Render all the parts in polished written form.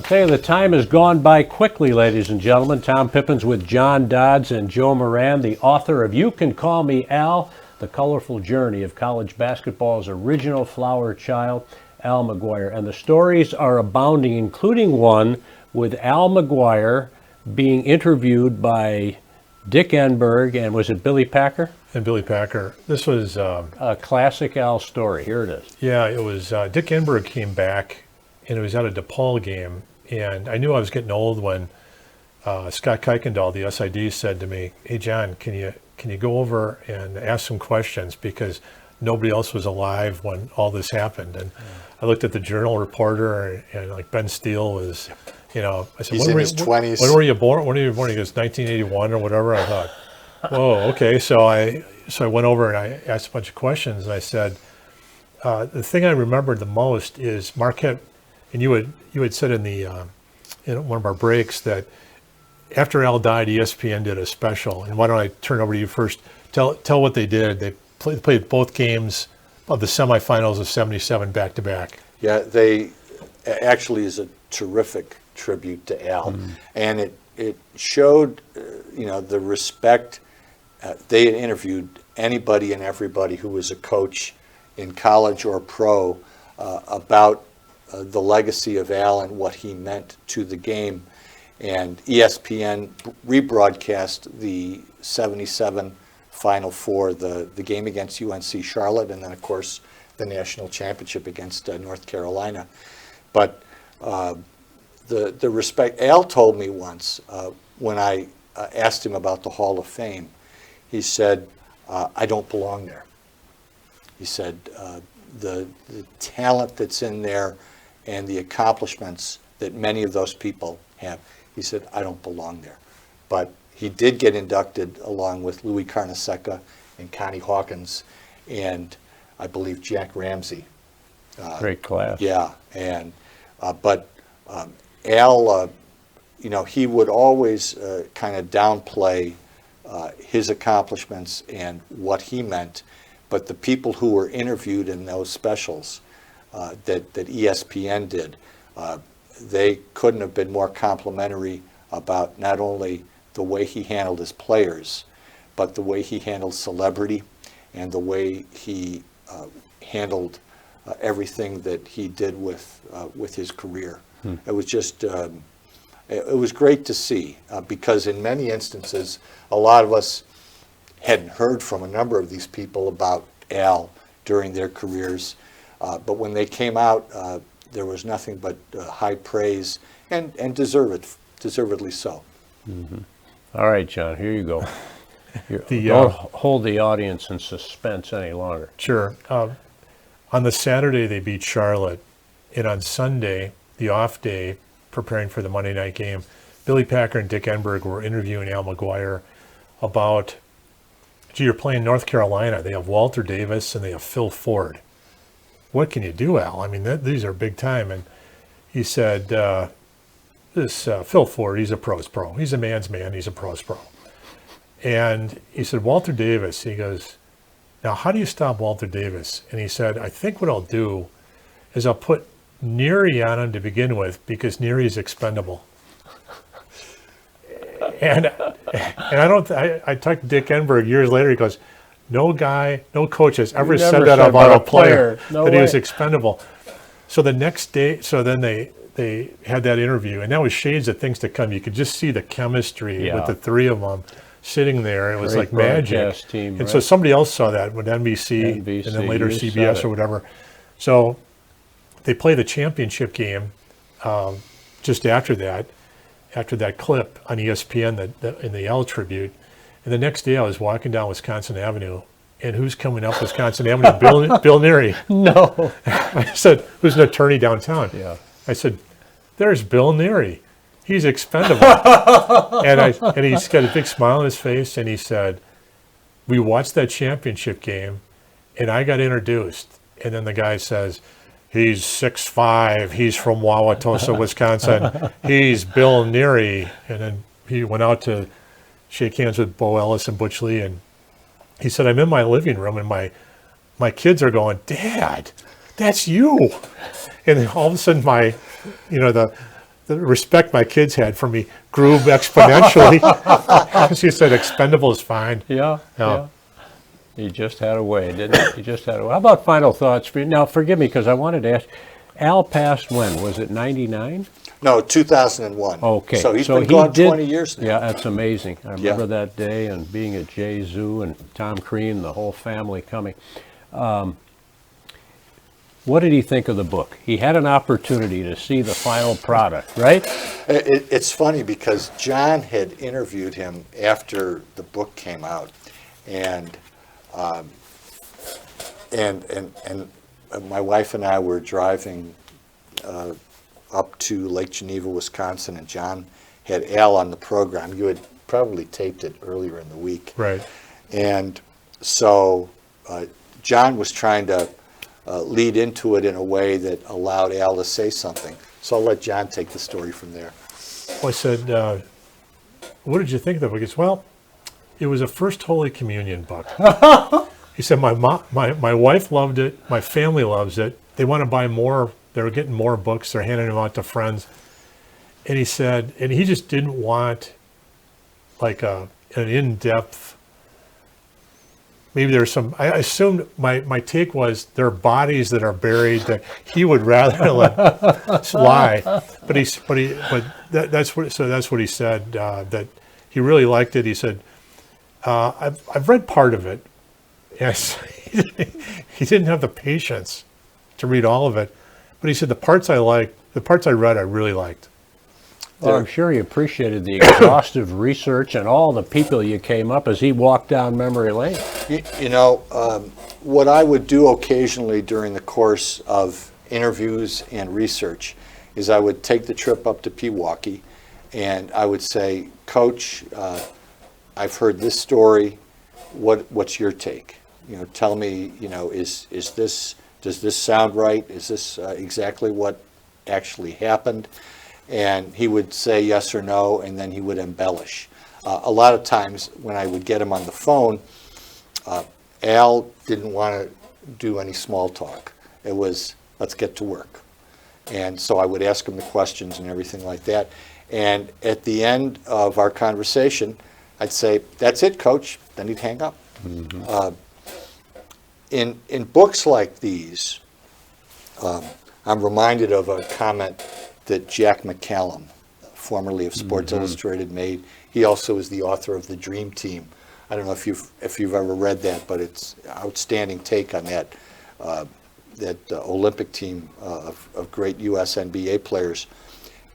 I'll tell you, the time has gone by quickly, ladies and gentlemen. Tom Pippins with John Dodds and Joe Moran, the author of You Can Call Me Al, The Colorful Journey of College Basketball's Original Flower Child, Al McGuire. And the stories are abounding, including one with Al McGuire being interviewed by Dick Enberg, and was it Billy Packer? And Billy Packer. This was a classic Al story. Here it is. Yeah, it was Dick Enberg came back, and it was at a DePaul game, and I knew I was getting old when Scott Kuykendall, the SID, said to me, "Hey John, can you go over and ask some questions, because nobody else was alive when all this happened." And I looked at the Journal reporter, and like Ben Steele was, I said, he's in his 20s. When were you born? When were you born? He goes, 1981 or whatever. I thought, whoa, okay. So I went over and I asked a bunch of questions, and I said, the thing I remembered the most is Marquette, and you had said in one of our breaks that after Al died, ESPN did a special. And why don't I turn over to you first? Tell what they did. They played both games of the semifinals of '77 back to back. Yeah, they actually is a terrific tribute to Al, and it showed the respect. They had interviewed anybody and everybody who was a coach in college or pro about the legacy of Al and what he meant to the game. And ESPN rebroadcast the '77 Final Four, the game against UNC Charlotte, and then of course the national championship against North Carolina. But the respect, Al told me once when I asked him about the Hall of Fame, he said, "I don't belong there." He said, the talent that's in there and the accomplishments that many of those people have, he said, "I don't belong there." But he did get inducted along with Louis Carnesecca and Connie Hawkins and I believe Jack Ramsey. Great class. Yeah, and but Al, he would always kind of downplay his accomplishments and what he meant, but the people who were interviewed in those specials that ESPN did, they couldn't have been more complimentary about not only the way he handled his players, but the way he handled celebrity and the way he handled everything that he did with his career. It was just, it was great to see because in many instances, a lot of us hadn't heard from a number of these people about Al during their careers, but when they came out, there was nothing but high praise and deservedly so. All right, John, here you go. Don't hold the audience in suspense any longer. Sure. On the Saturday, they beat Charlotte, and on Sunday, the off day, preparing for the Monday night game, Billy Packer and Dick Enberg were interviewing Al McGuire about, you're playing North Carolina. They have Walter Davis and they have Phil Ford. What can you do, Al? I mean, these are big time. And he said, this Phil Ford, he's a pro's pro. He's a man's man. He's a pro's pro. And he said, Walter Davis, he goes, now how do you stop Walter Davis? And he said, I think what I'll do is I'll put Neary on him to begin with because Neary is expendable. And I talked to Dick Enberg years later. He goes, no coach has ever said that about a player, that he was expendable. So the next day, so then they had that interview, and that was shades of things to come. You could just see the chemistry with the three of them sitting there. It was like magic. Team, and so somebody else saw that with NBC and then later CBS or whatever. So they play the championship game just after that clip on ESPN in the L Tribute. And the next day I was walking down Wisconsin Avenue, and who's coming up Wisconsin Avenue? Bill Neary. No. I said, who's an attorney downtown? Yeah. I said, there's Bill Neary. He's expendable. and he's got a big smile on his face, and he said, we watched that championship game, and I got introduced. And then the guy says, he's 6'5", he's from Wauwatosa, Wisconsin. He's Bill Neary. And then he went out to shake hands with Bo Ellis and Butch Lee, and he said, I'm in my living room, and my kids are going, Dad, that's you. And then all of a sudden the the respect my kids had for me grew exponentially. She said, expendable is fine. Yeah. Yeah. He just had a way, didn't he? He just had a way. How about final thoughts for you? Now, forgive me, because I wanted to ask, Al passed when? Was it 99? No, 2001. Okay. So he's So been he gone did- 20 years now. Yeah, that's amazing. I remember Yeah. that day and being at Jay Zoo and Tom Crean, the whole family coming. What did he think of the book? He had an opportunity to see the final product, right? It's funny because John had interviewed him after the book came out, and my wife and I were driving up to Lake Geneva, Wisconsin, and John had Al on the program. You had probably taped it earlier in the week. Right. And so John was trying to lead into it in a way that allowed Al to say something. So I'll let John take the story from there. Well, I said, what did you think of the book? He said, well, it was a First Holy Communion book. He said, my wife loved it. My family loves it. They want to buy more. They're getting more books. They're handing them out to friends. And he said, and he just didn't want like an in-depth, maybe there's some, I assumed my take was there are bodies that are buried that he would rather let lie. But that's what he said, that he really liked it. He said, I've read part of it. Yes, he didn't have the patience to read all of it, but he said the parts I read, I really liked. Well, I'm sure he appreciated the exhaustive research and all the people you came up as he walked down memory lane. What I would do occasionally during the course of interviews and research is I would take the trip up to Pewaukee and I would say, Coach, I've heard this story. What's your take? Tell me, does this sound right? Is this exactly what actually happened? And he would say yes or no, and then he would embellish. A lot of times when I would get him on the phone, Al didn't want to do any small talk. It was, let's get to work. And so I would ask him the questions and everything like that. And at the end of our conversation, I'd say, that's it, Coach. Then he'd hang up. Mm-hmm. In books like these, I'm reminded of a comment that Jack McCallum, formerly of Sports Illustrated, made. He also is the author of The Dream Team. I don't know if you've ever read that, but it's an outstanding take on that Olympic team of great U.S. NBA players.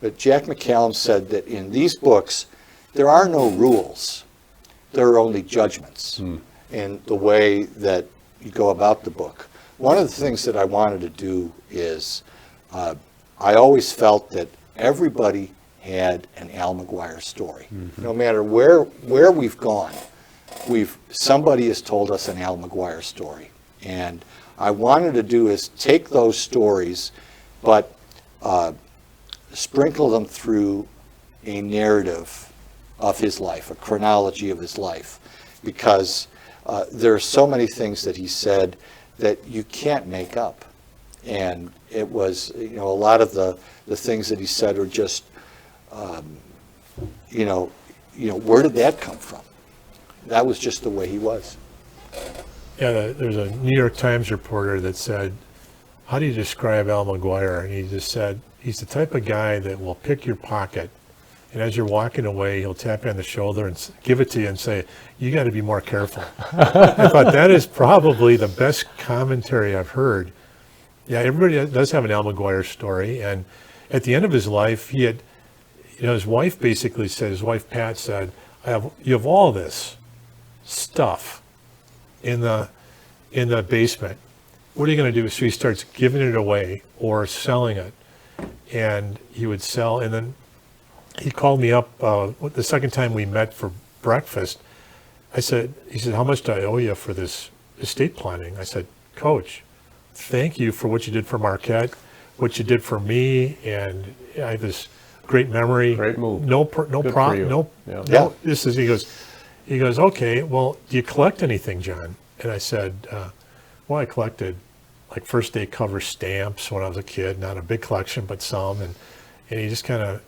But Jack McCallum said that in these books, there are no rules. There are only judgments in the way that you go about the book. One of the things that I wanted to do is I always felt that everybody had an Al McGuire story. Mm-hmm. No matter where we've gone, somebody has told us an Al McGuire story. And I wanted to do is take those stories, but sprinkle them through a narrative of his life, a chronology of his life, because there are so many things that he said that you can't make up. And it was, a lot of the things that he said are just, where did that come from? That was just the way he was. Yeah, there's a New York Times reporter that said, how do you describe Al McGuire? And he just said, he's the type of guy that will pick your pocket, and as you're walking away, he'll tap you on the shoulder and give it to you and say, you got to be more careful. I thought that is probably the best commentary I've heard. Yeah, everybody does have an Al McGuire story, and at the end of his life, he had, his wife basically said, his wife Pat said, you have all this stuff in the basement. What are you going to do? So he starts giving it away or selling it, and he would sell. And then he called me up the second time we met for breakfast. He said, how much do I owe you for this estate planning? I said, Coach, thank you for what you did for Marquette, what you did for me, and I have this great memory. Great move. No problem. He goes, okay, well, do you collect anything, John? And I said, well, I collected like first day cover stamps when I was a kid, not a big collection, but some. And he just kind of,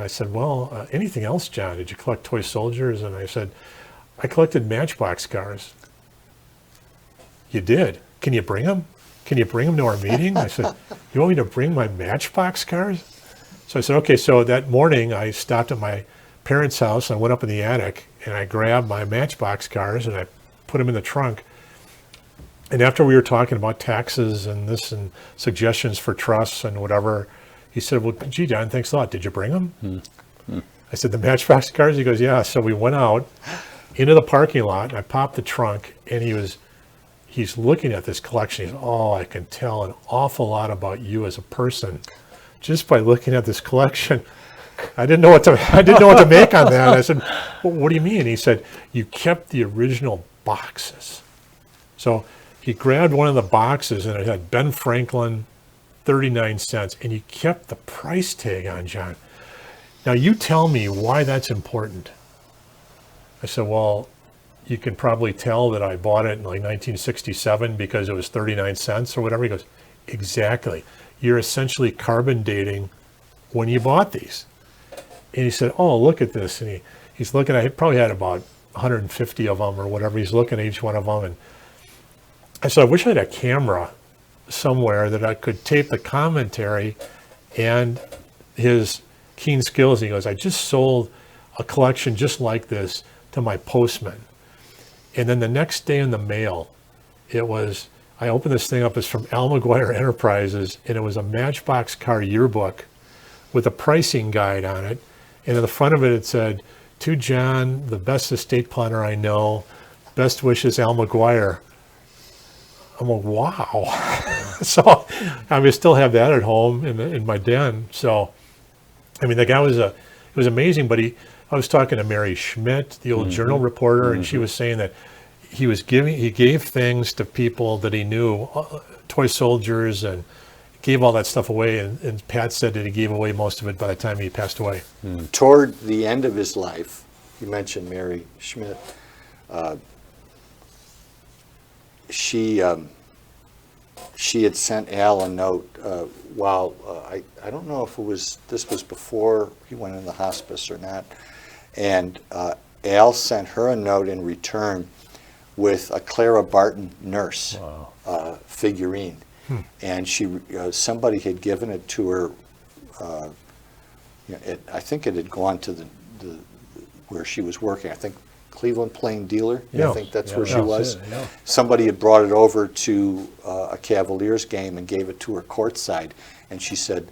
I said, well, anything else, John? Did you collect toy soldiers? And I said, I collected Matchbox cars. You did? Can you bring them? Can you bring them to our meeting? I said, you want me to bring my Matchbox cars? So I said, okay. So that morning I stopped at my parents' house. I went up in the attic and I grabbed my Matchbox cars and I put them in the trunk. And after we were talking about taxes and this and suggestions for trusts and whatever, he said, well, gee, John, thanks a lot. Did you bring them? I said, the Matchbox cars? He goes, yeah. So we went out into the parking lot and I popped the trunk and he's looking at this collection. He's, oh, I can tell an awful lot about you as a person just by looking at this collection. I didn't know what to make on that. I said, well, what do you mean? He said, you kept the original boxes. So he grabbed one of the boxes and it had Ben Franklin, 39 cents, and he kept the price tag on, John. Now you tell me why that's important. I said, well, you can probably tell that I bought it in like 1967 because it was 39 cents or whatever. He goes, exactly. You're essentially carbon dating when you bought these. And he said, oh, look at this. And he's looking at, he probably had about 150 of them or whatever. He's looking at each one of them. And I said, I wish I had a camera somewhere that I could tape the commentary and his keen skills. He goes, I just sold a collection just like this to my postman. And then the next day in the mail, I opened this thing up, it's from Al McGuire Enterprises, and it was a Matchbox car yearbook with a pricing guide on it. And in the front of it, it said, to John, the best estate planner I know, best wishes, Al McGuire. I'm like, wow. So I still have that at home in my den. So, I mean, the guy it was amazing, but I was talking to Mary Schmidt, the old journal reporter, and she was saying that he gave things to people that he knew, toy soldiers, and gave all that stuff away. And Pat said that he gave away most of it by the time he passed away. Toward the end of his life, you mentioned Mary Schmidt. She had sent Al a note while I don't know if this was before he went in the hospice or not, and Al sent her a note in return with a Clara Barton nurse figurine, and somebody had given it to her. I think it had gone to the where she was working. I think Cleveland Plain Dealer. Yeah. I think that's where she was. Yeah. Somebody had brought it over to a Cavaliers game and gave it to her courtside, and she said,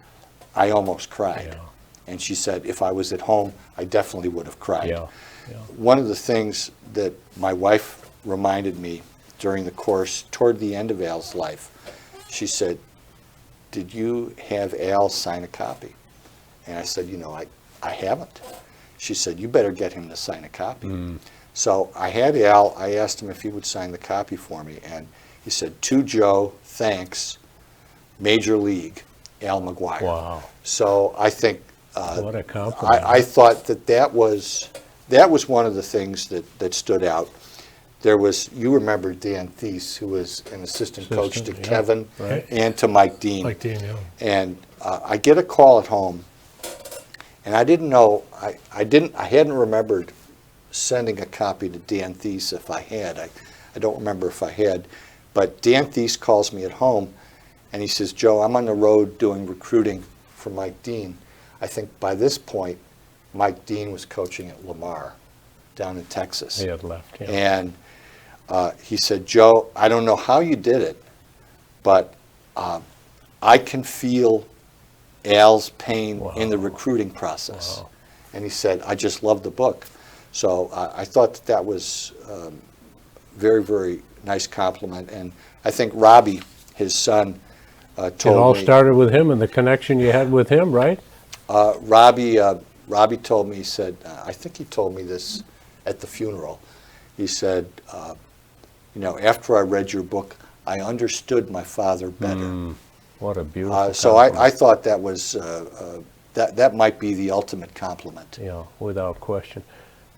I almost cried. Yeah. And she said, if I was at home, I definitely would have cried. Yeah. One of the things that my wife reminded me during the course, toward the end of Al's life, she said, did you have Al sign a copy? And I said, I haven't. She said, you better get him to sign a copy. So I had Al, I asked him if he would sign the copy for me, and he said, to Joe, thanks, Major League, Al McGuire. Wow. So I think What a compliment. I thought that was one of the things that stood out. You remember Dan Thies, who was an assistant coach to Kevin and to Mike Dean. Mike Dean, yeah. And I get a call at home, and I didn't know, I hadn't remembered sending a copy to Dan Thies if I had. I don't remember if I had, but Dan Thies calls me at home, and he says, Joe, I'm on the road doing recruiting for Mike Dean. I think by this point, Mike Dean was coaching at Lamar down in Texas. He had left, yeah. And he said, Joe, I don't know how you did it, but I can feel Al's pain in the recruiting process. Wow. And he said, I just love the book. So I thought that was very, very nice compliment. And I think Robbie, his son, told me. It all started with him and the connection you had with him, right? Robbie told me, he said, I think he told me this at the funeral. He said, after I read your book, I understood my father better. What a beautiful So I thought that was, that might be the ultimate compliment. Yeah, without question.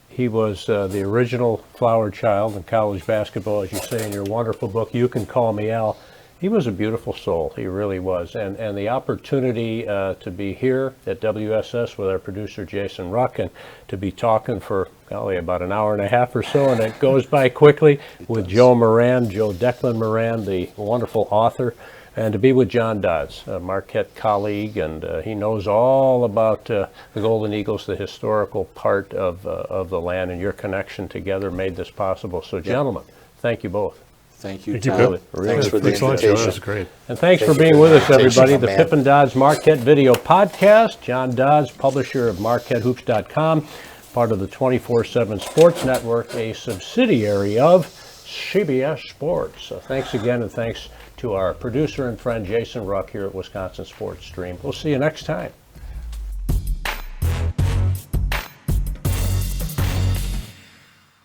He was the original flower child in college basketball, as you say in your wonderful book, You Can Call Me Al. He was a beautiful soul. He really was. And the opportunity to be here at WSS with our producer Jason Ruck and to be talking for, golly, about an hour and a half or so, and it goes by quickly, with Joe Moran, Joe Declan Moran, the wonderful author, and to be with John Dodds, a Marquette colleague, and he knows all about the Golden Eagles, the historical part of the land, and your connection together made this possible. So, gentlemen, thank you both. Thank you, Thank you, Tom. Bill. Thanks for the Thanks a lot, Joe. invitation. That was great. And thanks Thank for you being for with the us, everybody. invitation, The man. Pippen Dodds Marquette Video Podcast. John Dodds, publisher of MarquetteHoops.com, part of the 24/7 Sports Network, a subsidiary of CBS Sports. So thanks again, and thanks to our producer and friend Jason Ruck here at Wisconsin Sports Stream. We'll see you next time.